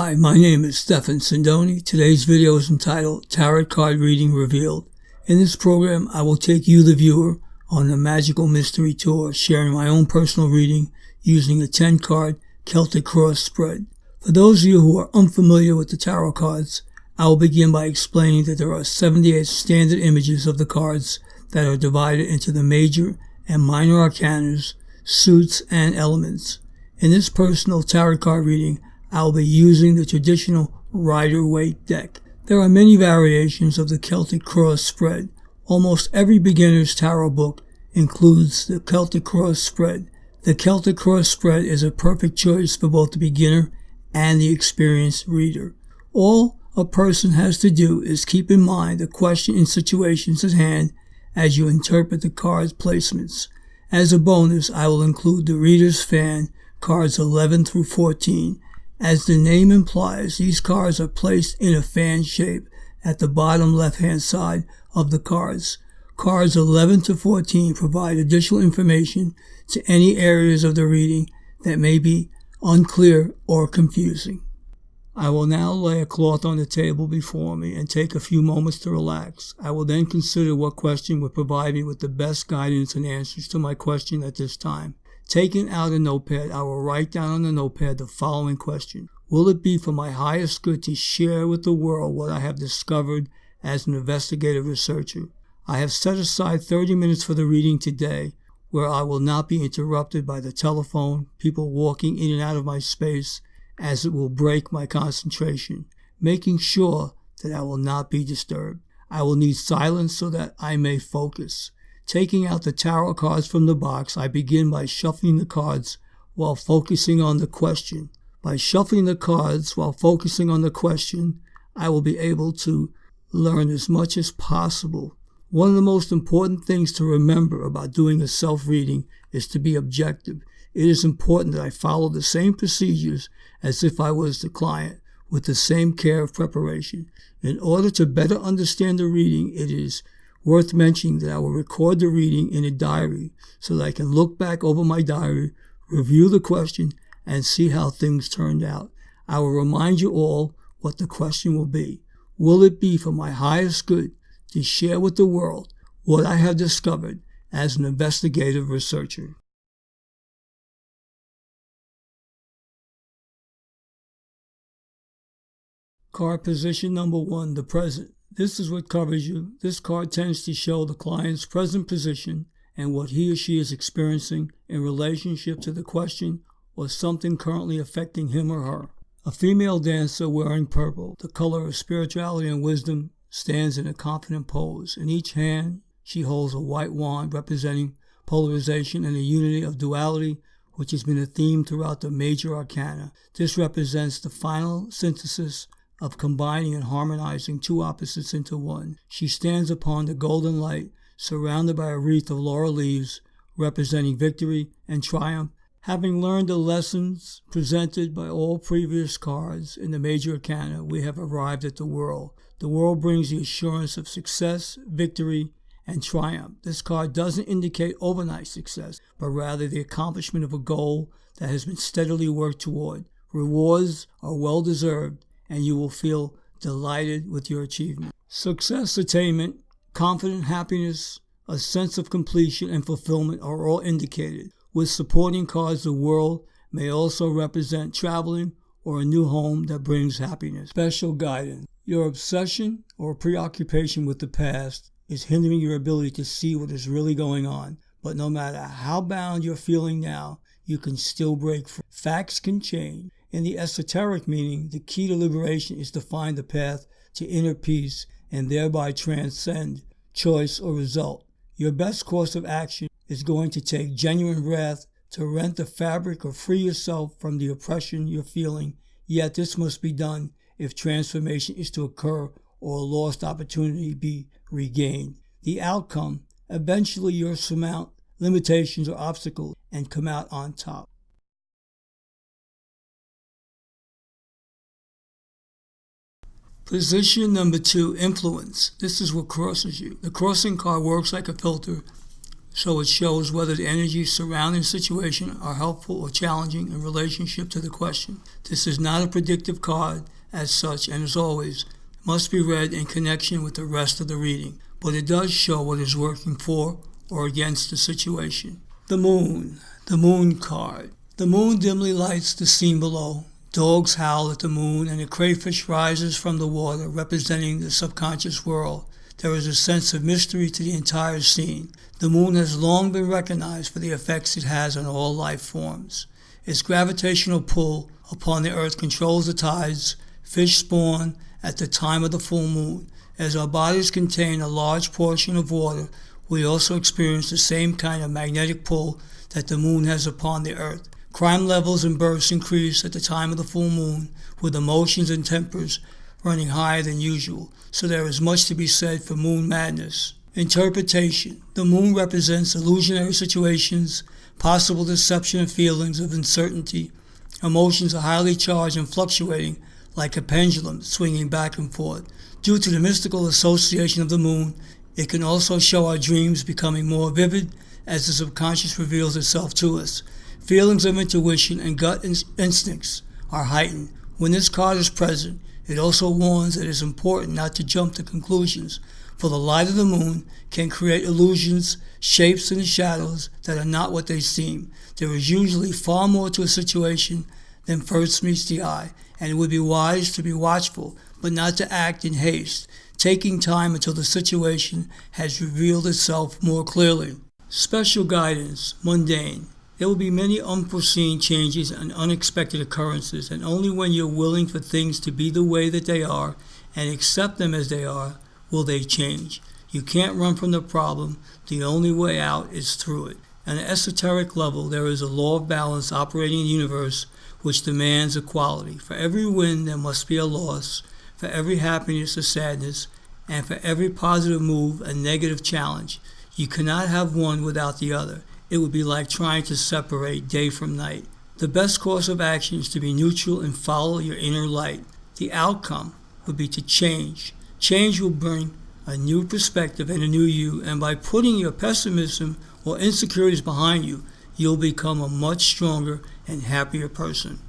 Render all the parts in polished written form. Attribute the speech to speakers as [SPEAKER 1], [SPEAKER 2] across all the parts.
[SPEAKER 1] Hi, my name is Sindoni. Today's video is entitled Tarot Card Reading Revealed. In this program, I will take you, the viewer, on a magical mystery tour, sharing my own personal reading using a 10-card Celtic Cross spread. For those of you who are unfamiliar with the tarot cards, I will begin by explaining that there are 78 standard images of the cards that are divided into the major and minor arcanas, suits, and elements. In this personal tarot card reading, I will be using the traditional Rider-Waite deck. There are many variations of the Celtic Cross spread. Almost every beginner's tarot book includes the Celtic Cross spread. The Celtic Cross spread is a perfect choice for both the beginner and the experienced reader. All a person has to do is keep in mind the question and situations at hand as you interpret the card's placements. As a bonus, I will include the Reader's Fan, cards 11 through 14. As the name implies, these cards are placed in a fan shape at the bottom left-hand side of the cards. Cards 11 to 14 provide additional information to any areas of the reading that may be unclear or confusing. I will now lay a cloth on the table before me and take a few moments to relax. I will then consider what question would provide me with the best guidance and answers to my question at this time. Taking out a notepad, I will write down on the notepad the following question. Will it be for my highest good to share with the world what I have discovered as an investigative researcher? I have set aside 30 minutes for the reading today, where I will not be interrupted by the telephone, people walking in and out of my space, as it will break my concentration, making sure that I will not be disturbed. I will need silence so that I may focus. Taking out the tarot cards from the box, I begin by shuffling the cards while focusing on the question. By shuffling the cards while focusing on the question, I will be able to learn as much as possible. One of the most important things to remember about doing a self-reading is to be objective. It is important that I follow the same procedures as if I was the client, with the same care of preparation. In order to better understand the reading, it is worth mentioning that I will record the reading in a diary so that I can look back over my diary, review the question, and see how things turned out. I will remind you all what the question will be. Will it be for my highest good to share with the world what I have discovered as an investigative researcher? Card position number 1, the present. This is what covers you. This card tends to show the client's present position and what he or she is experiencing in relationship to the question or something currently affecting him or her. A female dancer wearing purple, the color of spirituality and wisdom, stands in a confident pose. In each hand, she holds a white wand representing polarization and the unity of duality, which has been a theme throughout the major arcana. This represents the final synthesis of combining and harmonizing two opposites into one. She stands upon the golden light, surrounded by a wreath of laurel leaves, representing victory and triumph. Having learned the lessons presented by all previous cards in the major arcana, we have arrived at the world. The world brings the assurance of success, victory, and triumph. This card doesn't indicate overnight success, but rather the accomplishment of a goal that has been steadily worked toward. Rewards are well-deserved, and you will feel delighted with your achievement. Success, attainment, confident happiness, a sense of completion and fulfillment are all indicated. With supporting cards, the world may also represent traveling or a new home that brings happiness. Special guidance. Your obsession or preoccupation with the past is hindering your ability to see what is really going on. But no matter how bound you're feeling now, you can still break free. Facts can change. In the esoteric meaning, the key to liberation is to find the path to inner peace and thereby transcend choice or result. Your best course of action is going to take genuine wrath to rent the fabric or free yourself from the oppression you're feeling, yet this must be done if transformation is to occur or a lost opportunity be regained. The outcome, eventually you'll surmount limitations or obstacles and come out on top. Position number 2, influence. This is what crosses you. The crossing card works like a filter, so it shows whether the energies surrounding the situation are helpful or challenging in relationship to the question. This is not a predictive card as such, and as always, must be read in connection with the rest of the reading, but it does show what is working for or against the situation. The Moon card. The moon dimly lights the scene below. Dogs howl at the moon, and a crayfish rises from the water, representing the subconscious world. There is a sense of mystery to the entire scene. The moon has long been recognized for the effects it has on all life forms. Its gravitational pull upon the earth controls the tides. Fish spawn at the time of the full moon. As our bodies contain a large portion of water, we also experience the same kind of magnetic pull that the moon has upon the earth. Crime levels and births increase at the time of the full moon, with emotions and tempers running higher than usual, so there is much to be said for moon madness. Interpretation. The moon represents illusionary situations, possible deception and feelings of uncertainty. Emotions are highly charged and fluctuating like a pendulum swinging back and forth. Due to the mystical association of the moon, it can also show our dreams becoming more vivid as the subconscious reveals itself to us. Feelings of intuition and gut instincts are heightened. When this card is present, it also warns that it is important not to jump to conclusions, for the light of the moon can create illusions, shapes, and shadows that are not what they seem. There is usually far more to a situation than first meets the eye, and it would be wise to be watchful, but not to act in haste, taking time until the situation has revealed itself more clearly. Special guidance, mundane. There will be many unforeseen changes and unexpected occurrences, and only when you're willing for things to be the way that they are and accept them as they are will they change. You can't run from the problem. The only way out is through it. On an esoteric level, there is a law of balance operating in the universe which demands equality. For every win, there must be a loss. For every happiness, a sadness. And for every positive move, a negative challenge. You cannot have one without the other. It would be like trying to separate day from night. The best course of action is to be neutral and follow your inner light. The outcome would be to change. Change will bring a new perspective and a new you, and by putting your pessimism or insecurities behind you, you'll become a much stronger and happier person.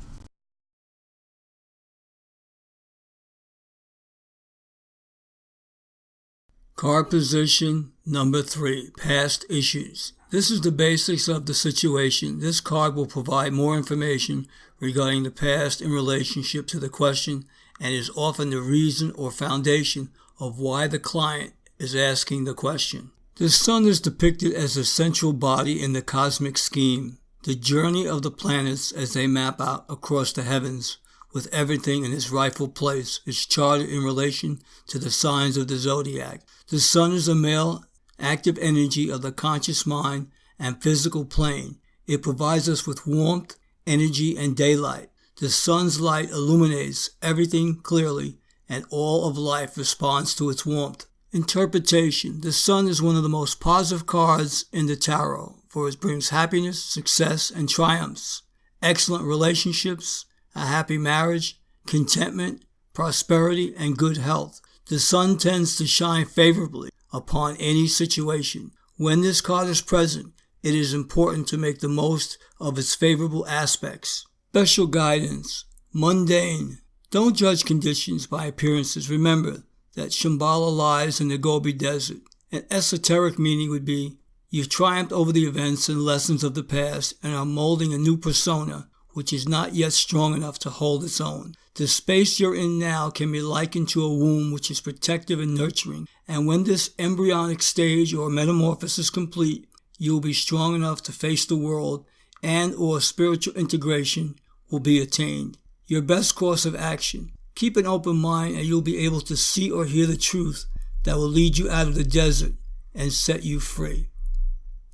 [SPEAKER 1] Card position number 3, past issues. This is the basics of the situation. This card will provide more information regarding the past in relationship to the question, and is often the reason or foundation of why the client is asking the question. The sun is depicted as a central body in the cosmic scheme, the journey of the planets as they map out across the heavens, with everything in its rightful place, is charted in relation to the signs of the zodiac. The sun is a male active energy of the conscious mind and physical plane. It provides us with warmth, energy, and daylight. The sun's light illuminates everything clearly, and all of life responds to its warmth. Interpretation. The sun is one of the most positive cards in the tarot, for it brings happiness, success, and triumphs, excellent relationships, a happy marriage, contentment, prosperity, and good health. The sun tends to shine favorably upon any situation. When this card is present, it is important to make the most of its favorable aspects. Special guidance. Mundane. Don't judge conditions by appearances. Remember that Shambhala lies in the Gobi Desert. An esoteric meaning would be, you've triumphed over the events and lessons of the past and are molding a new persona, which is not yet strong enough to hold its own. The space you're in now can be likened to a womb which is protective and nurturing, and when this embryonic stage or metamorphosis is complete, you'll be strong enough to face the world, and or spiritual integration will be attained. Your best course of action. Keep an open mind and you'll be able to see or hear the truth that will lead you out of the desert and set you free.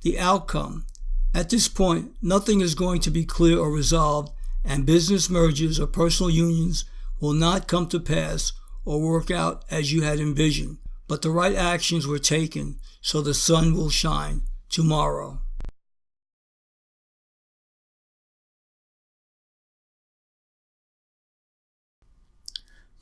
[SPEAKER 1] The outcome. At this point, nothing is going to be clear or resolved, and business mergers or personal unions will not come to pass or work out as you had envisioned, but the right actions were taken, so the sun will shine tomorrow.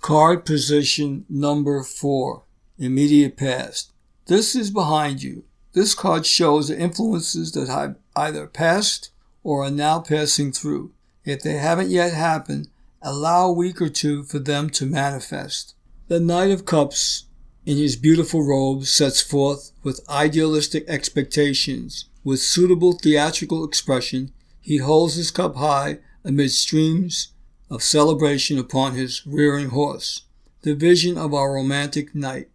[SPEAKER 1] Card position number 4, immediate past. This is behind you. This card shows the influences that have either passed or are now passing through. If they haven't yet happened, allow a week or two for them to manifest. The Knight of Cups, in his beautiful robe, sets forth with idealistic expectations. With suitable theatrical expression, he holds his cup high amid streams of celebration upon his rearing horse, the vision of our romantic knight.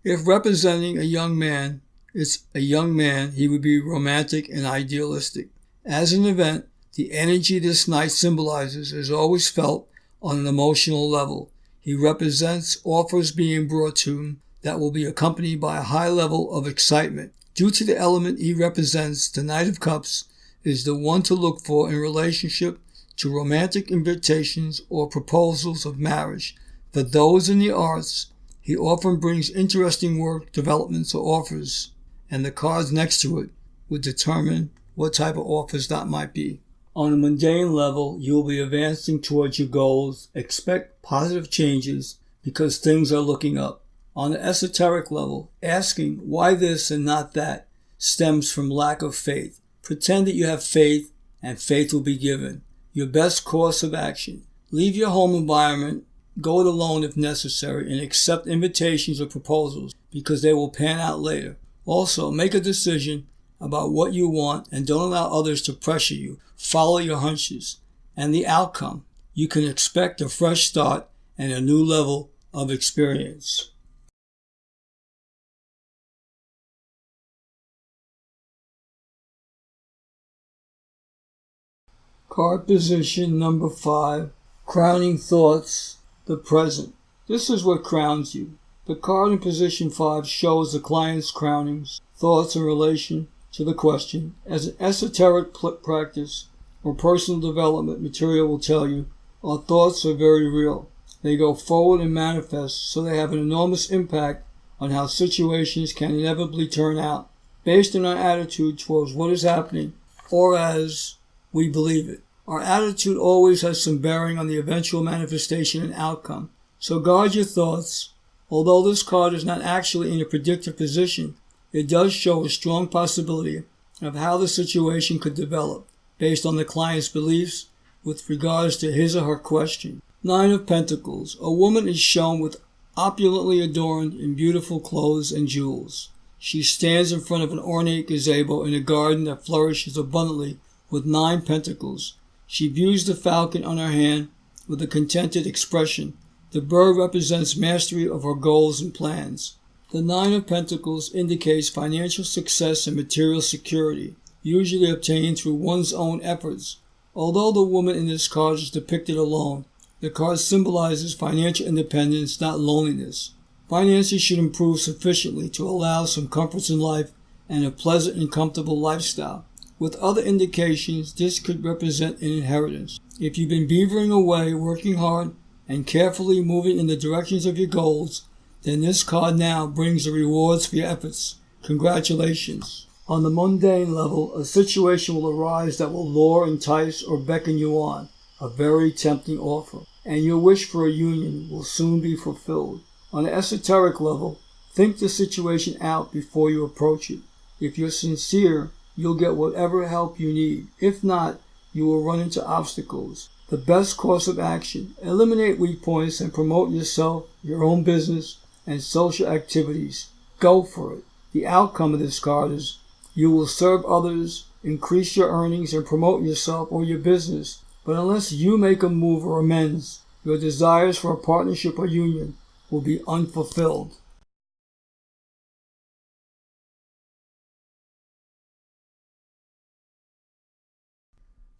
[SPEAKER 1] If representing a young man, he would be romantic and idealistic. As an event, the energy this knight symbolizes is always felt on an emotional level. He represents offers being brought to him that will be accompanied by a high level of excitement. Due to the element he represents, the Knight of Cups is the one to look for in relationship to romantic invitations or proposals of marriage. For those in the arts, he often brings interesting work developments or offers, and the cards next to it would determine what type of offers that might be. On a mundane level, you will be advancing towards your goals. Expect positive changes because things are looking up. On the esoteric level, asking why this and not that stems from lack of faith. Pretend that you have faith and faith will be given. Your best course of action. Leave your home environment, go it alone if necessary, and accept invitations or proposals because they will pan out later. Also, make a decision about what you want and don't allow others to pressure you. Follow your hunches. And the outcome, you can expect a fresh start and a new level of experience. Card position number 5, crowning thoughts, the present. This is what crowns you. The card in position 5 shows the client's crownings, thoughts in relation to the question. As an esoteric practice or personal development material will tell you, our thoughts are very real. They go forward and manifest, so they have an enormous impact on how situations can inevitably turn out, based on our attitude towards what is happening, or as we believe it. Our attitude always has some bearing on the eventual manifestation and outcome. So guard your thoughts. Although this card is not actually in a predictive position, it does show a strong possibility of how the situation could develop based on the client's beliefs with regards to his or her question. 9 of Pentacles. A woman is shown with opulently adorned in beautiful clothes and jewels. She stands in front of an ornate gazebo in a garden that flourishes abundantly with 9 pentacles. She views the falcon on her hand with a contented expression. The bird represents mastery of her goals and plans. The 9 of Pentacles indicates financial success and material security, usually obtained through one's own efforts. Although the woman in this card is depicted alone, the card symbolizes financial independence, not loneliness. Finances should improve sufficiently to allow some comforts in life and a pleasant and comfortable lifestyle. With other indications, this could represent an inheritance. If you've been beavering away, working hard, and carefully moving in the directions of your goals, then this card now brings the rewards for your efforts. Congratulations. On the mundane level, a situation will arise that will lure, entice, or beckon you on, a very tempting offer, and your wish for a union will soon be fulfilled. On the esoteric level, think the situation out before you approach it. If you're sincere, you'll get whatever help you need. If not, you will run into obstacles. The best course of action: eliminate weak points and promote yourself, your own business, and social activities. Go for it. The outcome of this card is you will serve others, increase your earnings, and promote yourself or your business. But unless you make a move or amends, your desires for a partnership or union will be unfulfilled.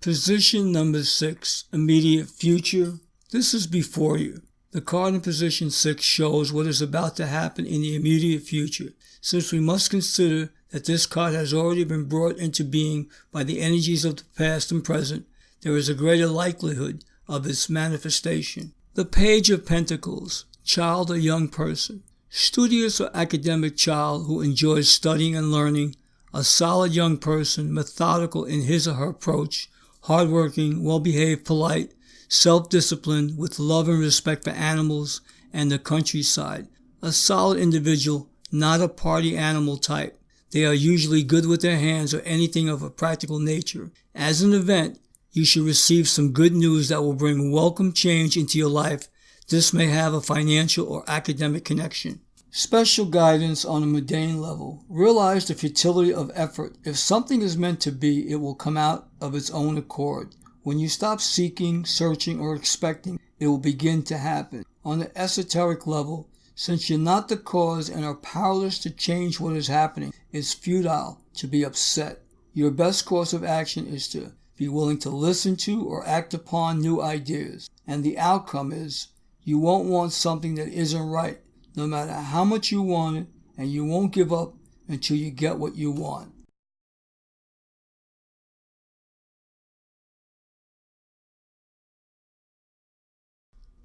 [SPEAKER 1] Position number 6, immediate future. This is before you. The card in position 6 shows what is about to happen in the immediate future. Since we must consider that this card has already been brought into being by the energies of the past and present, there is a greater likelihood of its manifestation. The Page of Pentacles, child or young person. Studious or academic child who enjoys studying and learning. A solid young person, methodical in his or her approach, hardworking, well-behaved, polite, self-disciplined, with love and respect for animals and the countryside. A solid individual, not a party animal type. They are usually good with their hands or anything of a practical nature. As an event, you should receive some good news that will bring welcome change into your life. This may have a financial or academic connection. Special guidance on a mundane level. Realize the futility of effort. If something is meant to be, it will come out of its own accord. When you stop seeking, searching, or expecting, it will begin to happen. On the esoteric level, since you're not the cause and are powerless to change what is happening, it's futile to be upset. Your best course of action is to be willing to listen to or act upon new ideas. And the outcome is you won't want something that isn't right, no matter how much you want it, and you won't give up until you get what you want.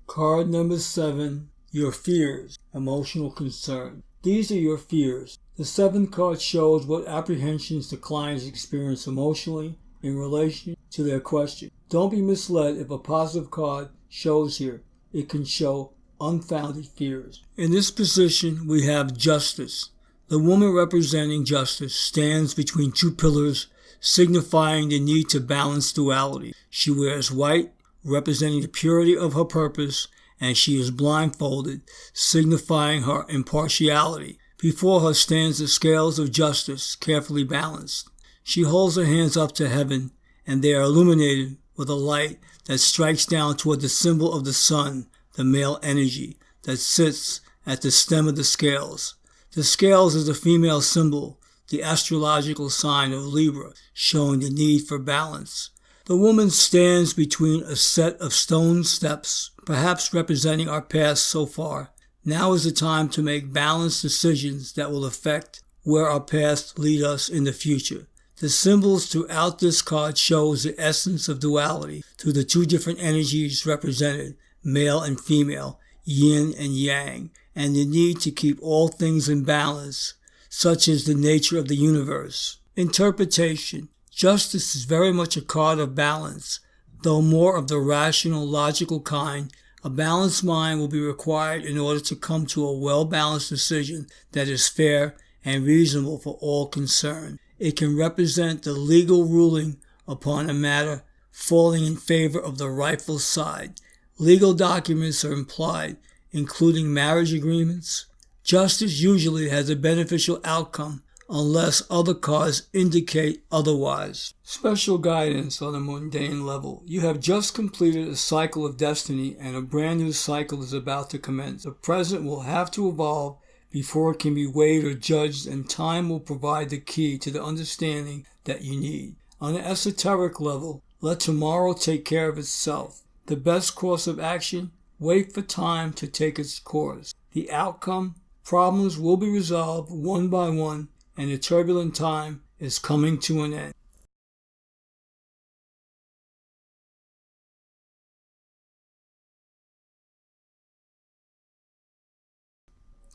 [SPEAKER 1] Card number 7, your fears, emotional concern. These are your fears. The 7th card shows what apprehensions the clients experience emotionally in relation to their question. Don't be misled if a positive card shows here. It can show unfounded fears. In this position, we have justice. The woman representing justice stands between two pillars, signifying the need to balance duality. She wears white, representing the purity of her purpose, and she is blindfolded, signifying her impartiality. Before her stands the scales of justice, carefully balanced. She holds her hands up to heaven, and they are illuminated with a light that strikes down toward the symbol of the sun, the male energy, that sits at the stem of the scales. The scales is a female symbol, the astrological sign of Libra, showing the need for balance. The woman stands between a set of stone steps, perhaps representing our past so far. Now is the time to make balanced decisions that will affect where our paths lead us in the future. The symbols throughout this card shows the essence of duality through the two different energies represented, male and female, yin and yang, and the need to keep all things in balance, such is the nature of the universe. Interpretation. Justice is very much a card of balance, though more of the rational, logical kind. A balanced mind will be required in order to come to a well-balanced decision that is fair and reasonable for all concerned. It can represent the legal ruling upon a matter falling in favor of the rightful side. Legal documents are implied, including marriage agreements. Justice usually has a beneficial outcome unless other cards indicate otherwise. Special guidance on a mundane level. You have just completed a cycle of destiny and a brand new cycle is about to commence. The present will have to evolve before it can be weighed or judged, and time will provide the key to the understanding that you need. On an esoteric level, let tomorrow take care of itself. The best course of action, wait for time to take its course. The outcome, problems will be resolved one by one, and the turbulent time is coming to an end.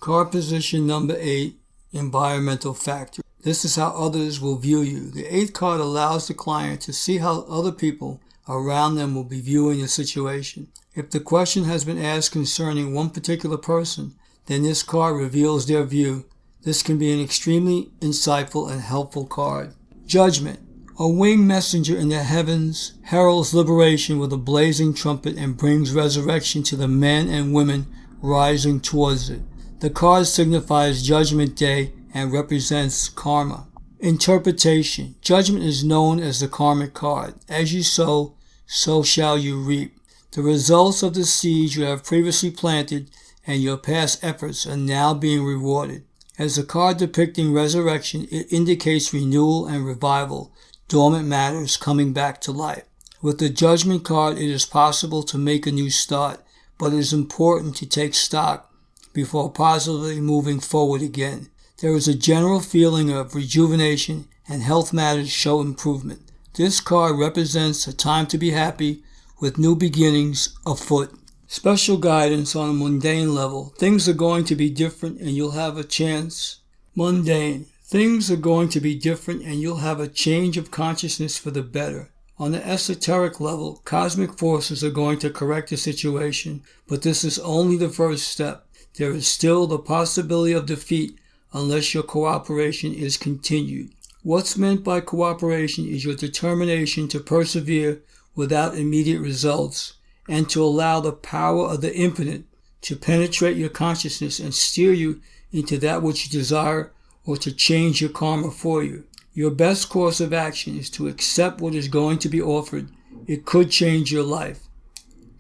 [SPEAKER 1] Card position number 8, environmental factor. This is how others will view you. The 8th card allows the client to see how other people around them will be viewing the situation. If the question has been asked concerning one particular person, then this card reveals their view. This can be an extremely insightful and helpful card. Judgment. A winged messenger in the heavens heralds liberation with a blazing trumpet and brings resurrection to the men and women rising towards it. The card signifies Judgment Day and represents karma. Interpretation. Judgment is known as the karmic card. As you sow, so shall you reap. The results of the seeds you have previously planted and your past efforts are now being rewarded. As a card depicting resurrection, it indicates renewal and revival, dormant matters coming back to life. With the Judgment card, it is possible to make a new start, but it is important to take stock before positively moving forward again. There is a general feeling of rejuvenation and health matters show improvement. This card represents a time to be happy with new beginnings afoot. Special guidance on a mundane level. Things are going to be different and you'll have a chance. Mundane. Things are going to be different and you'll have a change of consciousness for the better. On the esoteric level, cosmic forces are going to correct the situation, but this is only the first step. There is still the possibility of defeat unless your cooperation is continued. What's meant by cooperation is your determination to persevere without immediate results and to allow the power of the infinite to penetrate your consciousness and steer you into that which you desire or to change your karma for you. Your best course of action is to accept what is going to be offered. It could change your life.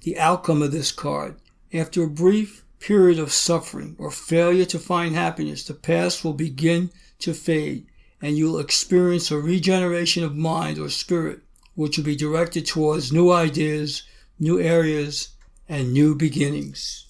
[SPEAKER 1] The outcome of this card. After a brief period of suffering or failure to find happiness, the past will begin to fade and you will experience a regeneration of mind or spirit, which will be directed towards new ideas, new areas, and new beginnings.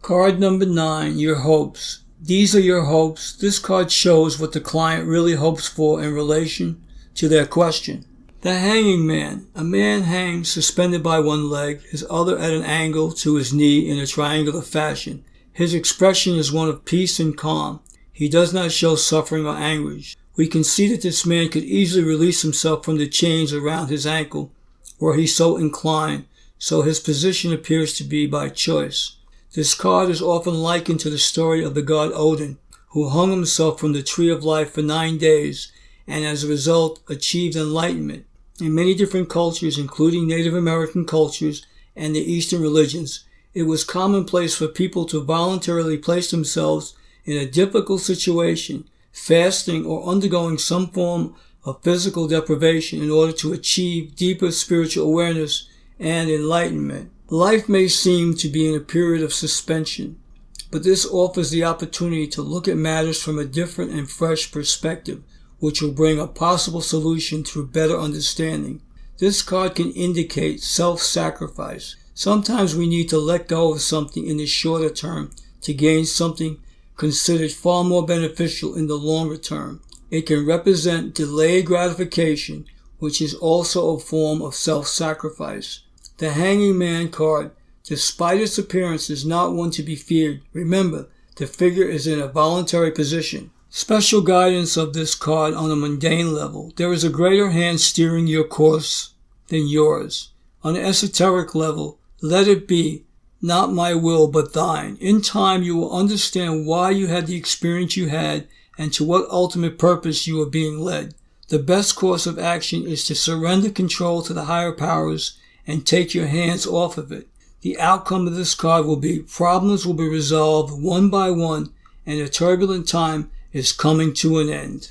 [SPEAKER 1] Card number 9, your hopes. These are your hopes. This card shows what the client really hopes for in relation to their question. The Hanging Man. A man hangs suspended by one leg, his other at an angle to his knee in a triangular fashion. His expression is one of peace and calm. He does not show suffering or anguish. We can see that this man could easily release himself from the chains around his ankle, were he so inclined, so his position appears to be by choice. This card is often likened to the story of the god Odin, who hung himself from the tree of life for 9 days and as a result achieved enlightenment. In many different cultures, including Native American cultures and the Eastern religions, it was commonplace for people to voluntarily place themselves in a difficult situation, fasting or undergoing some form of physical deprivation in order to achieve deeper spiritual awareness and enlightenment. Life may seem to be in a period of suspension, but this offers the opportunity to look at matters from a different and fresh perspective, which will bring a possible solution through better understanding. This card can indicate self-sacrifice. Sometimes we need to let go of something in the shorter term to gain something considered far more beneficial in the longer term. It can represent delayed gratification, which is also a form of self-sacrifice. The Hanging Man card, despite its appearance, is not one to be feared. Remember, the figure is in a voluntary position. Special guidance of this card on a mundane level. There is a greater hand steering your course than yours. On an esoteric level, let it be, not my will, but thine. In time, you will understand why you had the experience you had and to what ultimate purpose you are being led. The best course of action is to surrender control to the higher powers and take your hands off of it. The outcome of this card will be problems will be resolved one by one and a turbulent time is coming to an end.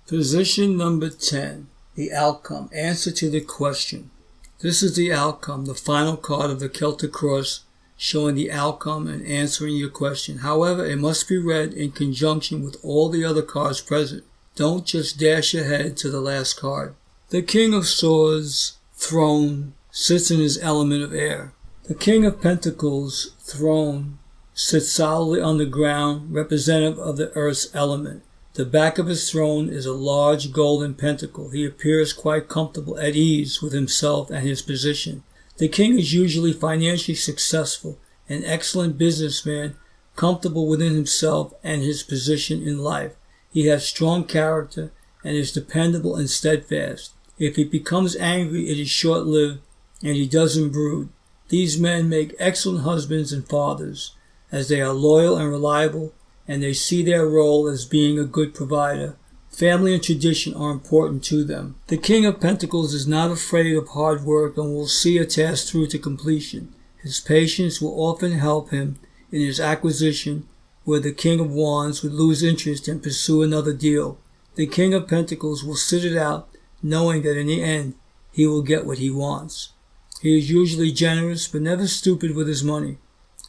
[SPEAKER 1] Position number 10. The outcome. Answer to the question. This is the outcome, the final card of the Celtic Cross, showing the outcome and answering your question. However, it must be read in conjunction with all the other cards present. Don't just dash ahead to the last card. The King of Swords, throne, sits in his element of air. The King of Pentacles, throne, sits solidly on the ground, representative of the earth's element. The back of his throne is a large golden pentacle. He appears quite comfortable, at ease with himself and his position. The king is usually financially successful, an excellent businessman, comfortable within himself and his position in life. He has strong character and is dependable and steadfast. If he becomes angry, it is short-lived, and he doesn't brood. These men make excellent husbands and fathers, as they are loyal and reliable, and they see their role as being a good provider. Family and tradition are important to them. The King of Pentacles is not afraid of hard work and will see a task through to completion. His patience will often help him in his acquisition, where the King of Wands would lose interest and pursue another deal. The King of Pentacles will sit it out, knowing that in the end, he will get what he wants. He is usually generous, but never stupid with his money.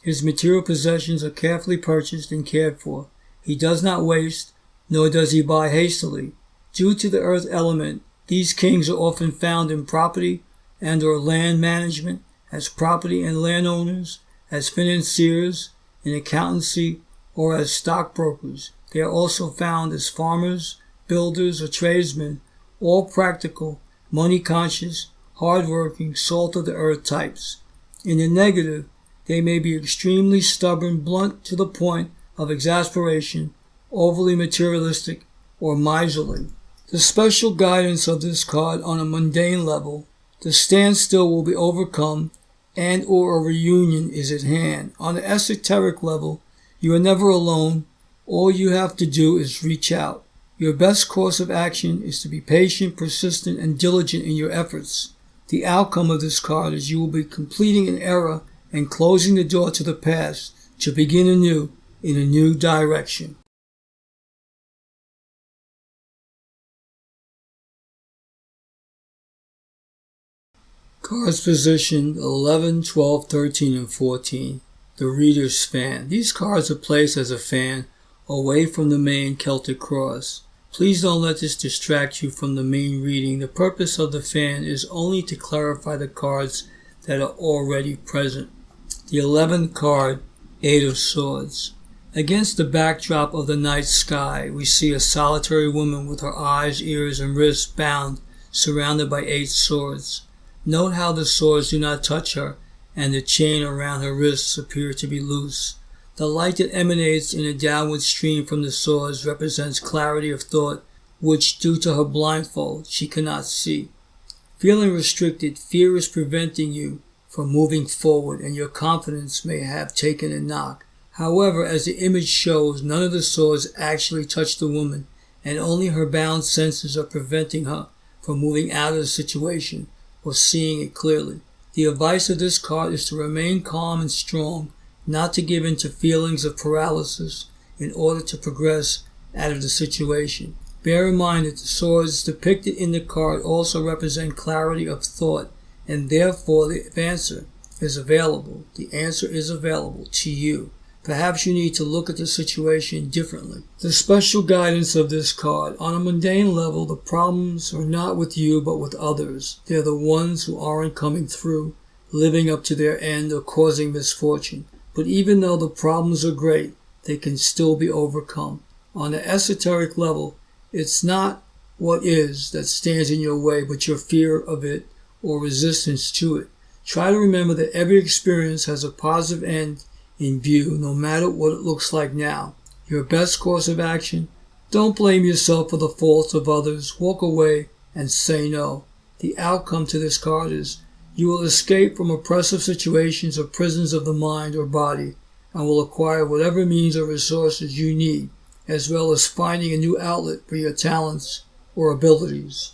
[SPEAKER 1] His material possessions are carefully purchased and cared for. He does not waste, nor does he buy hastily. Due to the earth element, these kings are often found in property and or land management, as property and landowners, as financiers, in accountancy, or as stockbrokers. They are also found as farmers, builders, or tradesmen, all practical, money-conscious, hard-working, salt-of-the-earth types. In the negative, they may be extremely stubborn, blunt to the point of exasperation, overly materialistic, or miserly. The special guidance of this card on a mundane level: the standstill will be overcome and or a reunion is at hand. On the esoteric level, you are never alone. All you have to do is reach out. Your best course of action is to be patient, persistent, and diligent in your efforts. The outcome of this card is you will be completing an era and closing the door to the past to begin anew in a new direction. Cards positioned 11, 12, 13, and 14. The reader's fan. These cards are placed as a fan away from the main Celtic cross. Please don't let this distract you from the main reading. The purpose of the fan is only to clarify the cards that are already present. The 11th card, 8 of Swords. Against the backdrop of the night sky, we see a solitary woman with her eyes, ears, and wrists bound, surrounded by 8 swords. Note how the swords do not touch her, and the chain around her wrists appear to be loose. The light that emanates in a downward stream from the swords represents clarity of thought, which, due to her blindfold, she cannot see. Feeling restricted, fear is preventing you from moving forward, and your confidence may have taken a knock. However, as the image shows, none of the swords actually touch the woman, and only her bound senses are preventing her from moving out of the situation or seeing it clearly. The advice of this card is to remain calm and strong, not to give in to feelings of paralysis in order to progress out of the situation. Bear in mind that the swords depicted in the card also represent clarity of thought, and therefore the answer is available. The answer is available to you. Perhaps you need to look at the situation differently. The special guidance of this card: on a mundane level, the problems are not with you but with others. They're the ones who aren't coming through, living up to their end, or causing misfortune. But even though the problems are great, they can still be overcome. On the esoteric level, it's not what is that stands in your way, but your fear of it or resistance to it. Try to remember that every experience has a positive end in view, no matter what it looks like now. Your best course of action: don't blame yourself for the faults of others. Walk away and say no. The outcome to this card is you will escape from oppressive situations or prisons of the mind or body, and will acquire whatever means or resources you need, as well as finding a new outlet for your talents or abilities.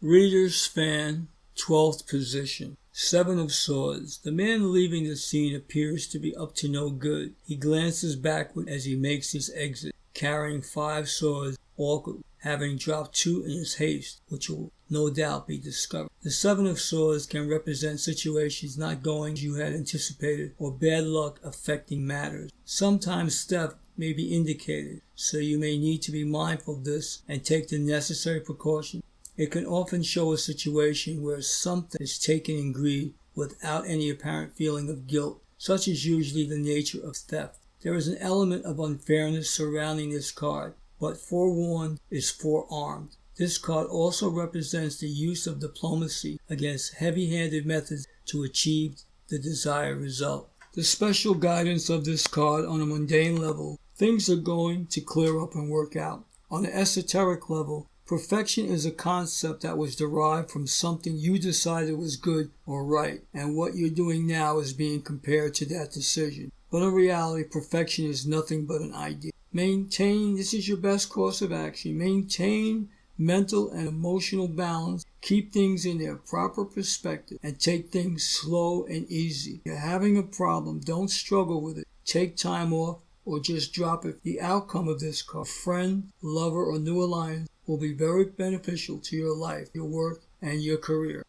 [SPEAKER 1] Reader's fan, 12th position. 7 of Swords. The man leaving the scene appears to be up to no good. He glances backward as he makes his exit, carrying 5 swords, awkward, having dropped 2 in his haste, which will no doubt be discovered. The 7 of Swords can represent situations not going as you had anticipated, or bad luck affecting matters. Sometimes theft may be indicated, so you may need to be mindful of this and take the necessary precautions. It can often show a situation where something is taken in greed without any apparent feeling of guilt. Such is usually the nature of theft. There is an element of unfairness surrounding this card, but forewarned is forearmed. This card also represents the use of diplomacy against heavy-handed methods to achieve the desired result. The special guidance of this card: on a mundane level, things are going to clear up and work out. On the esoteric level, perfection is a concept that was derived from something you decided was good or right, and what you're doing now is being compared to that decision. But in reality, perfection is nothing but an idea. This is your best course of action. Maintain mental and emotional balance. Keep things in their proper perspective and take things slow and easy. If you're having a problem, don't struggle with it. Take time off or just drop it. The outcome of this card: friend, lover, or new alliance, will be very beneficial to your life, your work, and your career.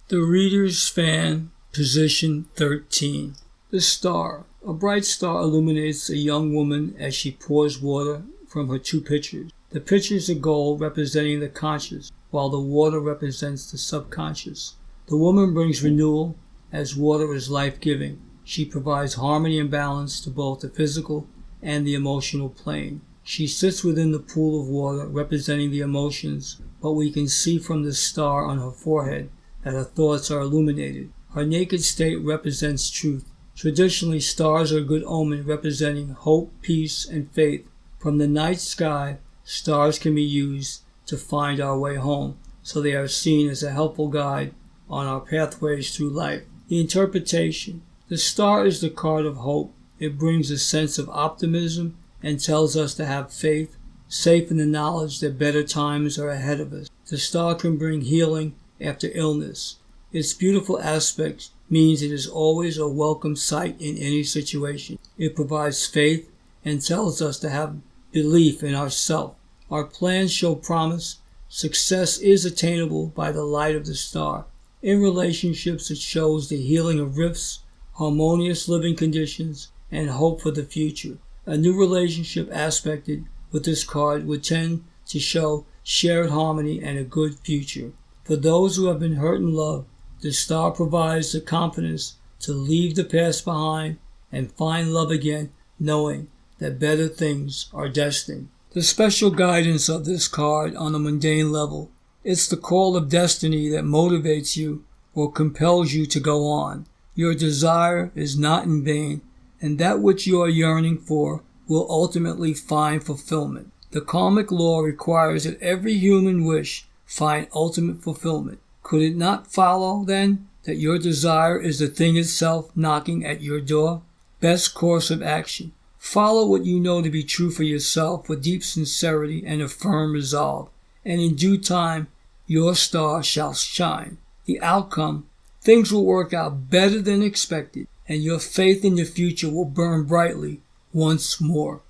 [SPEAKER 1] The reader's fan, position 13. The star. A bright star illuminates a young woman as she pours water from her 2 pitchers. The pitchers are gold, representing the conscious, while the water represents the subconscious. The woman brings renewal, as water is life-giving. She provides harmony and balance to both the physical and the emotional plane. She sits within the pool of water, representing the emotions, but we can see from the star on her forehead that her thoughts are illuminated. Her naked state represents truth. Traditionally, stars are a good omen, representing hope, peace, and faith. From the night sky, stars can be used to find our way home, so they are seen as a helpful guide on our pathways through life. The interpretation. The star is the card of hope. It brings a sense of optimism and tells us to have faith, safe in the knowledge that better times are ahead of us. The star can bring healing after illness. Its beautiful aspect means it is always a welcome sight in any situation. It provides faith and tells us to have belief in ourselves. Our plans show promise. Success is attainable by the light of the star. In relationships, it shows the healing of rifts, harmonious living conditions, and hope for the future. A new relationship aspected with this card would tend to show shared harmony and a good future. For those who have been hurt in love, the star provides the confidence to leave the past behind and find love again, knowing that better things are destined. The special guidance of this card on a mundane level. It's the call of destiny that motivates you or compels you to go on. Your desire is not in vain, and that which you are yearning for will ultimately find fulfillment. The karmic law requires that every human wish find ultimate fulfillment. Could it not follow, then, that your desire is the thing itself knocking at your door? Best course of action. Follow what you know to be true for yourself with deep sincerity and a firm resolve, and in due time your star shall shine. The outcome, things will work out better than expected, and your faith in the future will burn brightly once more.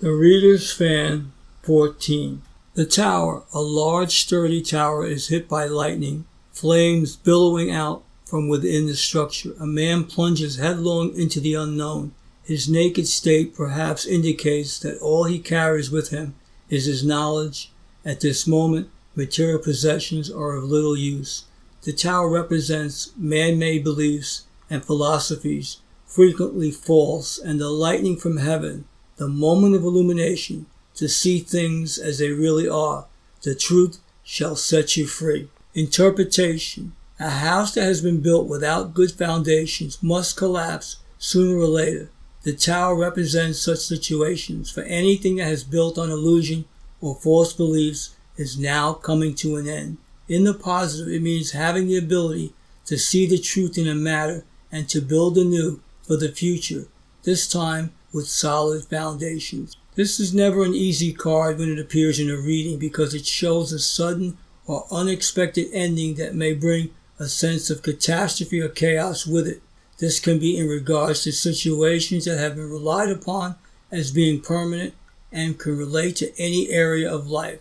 [SPEAKER 1] The Reader's Fan 14. The tower, a large sturdy tower, is hit by lightning, flames billowing out from within the structure. A man plunges headlong into the unknown. His naked state perhaps indicates that all he carries with him is his knowledge. At this moment, material possessions are of little use. The tower represents man-made beliefs and philosophies, frequently false, and the lightning from heaven, the moment of illumination, to see things as they really are. The truth shall set you free. Interpretation. A house that has been built without good foundations must collapse sooner or later. The tower represents such situations, for anything that has built on illusion or false beliefs is now coming to an end. In the positive, it means having the ability to see the truth in a matter and to build anew for the future, this time with solid foundations. This is never an easy card when it appears in a reading because it shows a sudden or unexpected ending that may bring a sense of catastrophe or chaos with it. This can be in regards to situations that have been relied upon as being permanent and can relate to any area of life.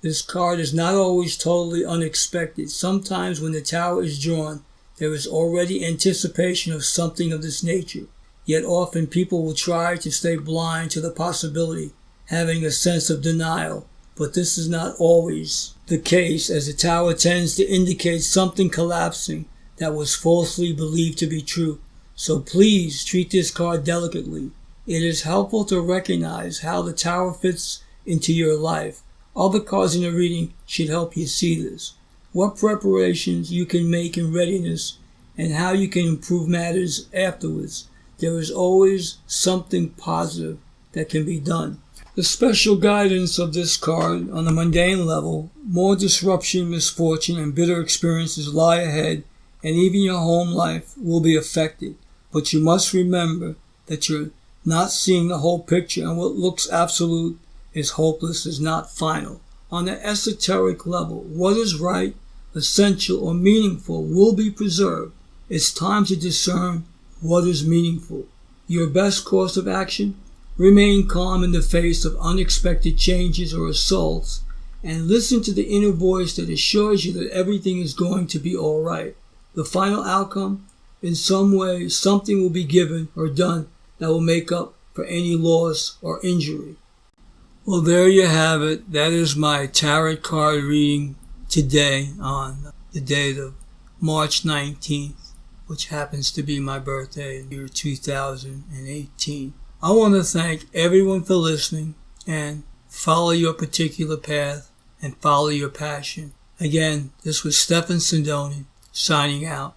[SPEAKER 1] This card is not always totally unexpected. Sometimes when the tower is drawn, there is already anticipation of something of this nature. Yet often people will try to stay blind to the possibility, having a sense of denial. But this is not always the case, as the tower tends to indicate something collapsing that was falsely believed to be true. So please treat this card delicately. It is helpful to recognize how the tower fits into your life. Other cards in the reading should help you see this. What preparations you can make in readiness and how you can improve matters afterwards. There is always something positive that can be done. The special guidance of this card on the mundane level, more disruption, misfortune, and bitter experiences lie ahead, and even your home life will be affected. But you must remember that you're not seeing the whole picture, and what looks absolute is hopeless is not final. On the esoteric level, what is right, essential, or meaningful will be preserved. It's time to discern what is meaningful. Your best course of action? Remain calm in the face of unexpected changes or assaults, and listen to the inner voice that assures you that everything is going to be all right. The final outcome? In some way, something will be given or done that will make up for any loss or injury. Well, there you have it. That is my tarot card reading today on the date of March 19th, which happens to be my birthday in the year 2018. I want to thank everyone for listening, and follow your particular path and follow your passion. Again, this was Stefan Sindoni signing out.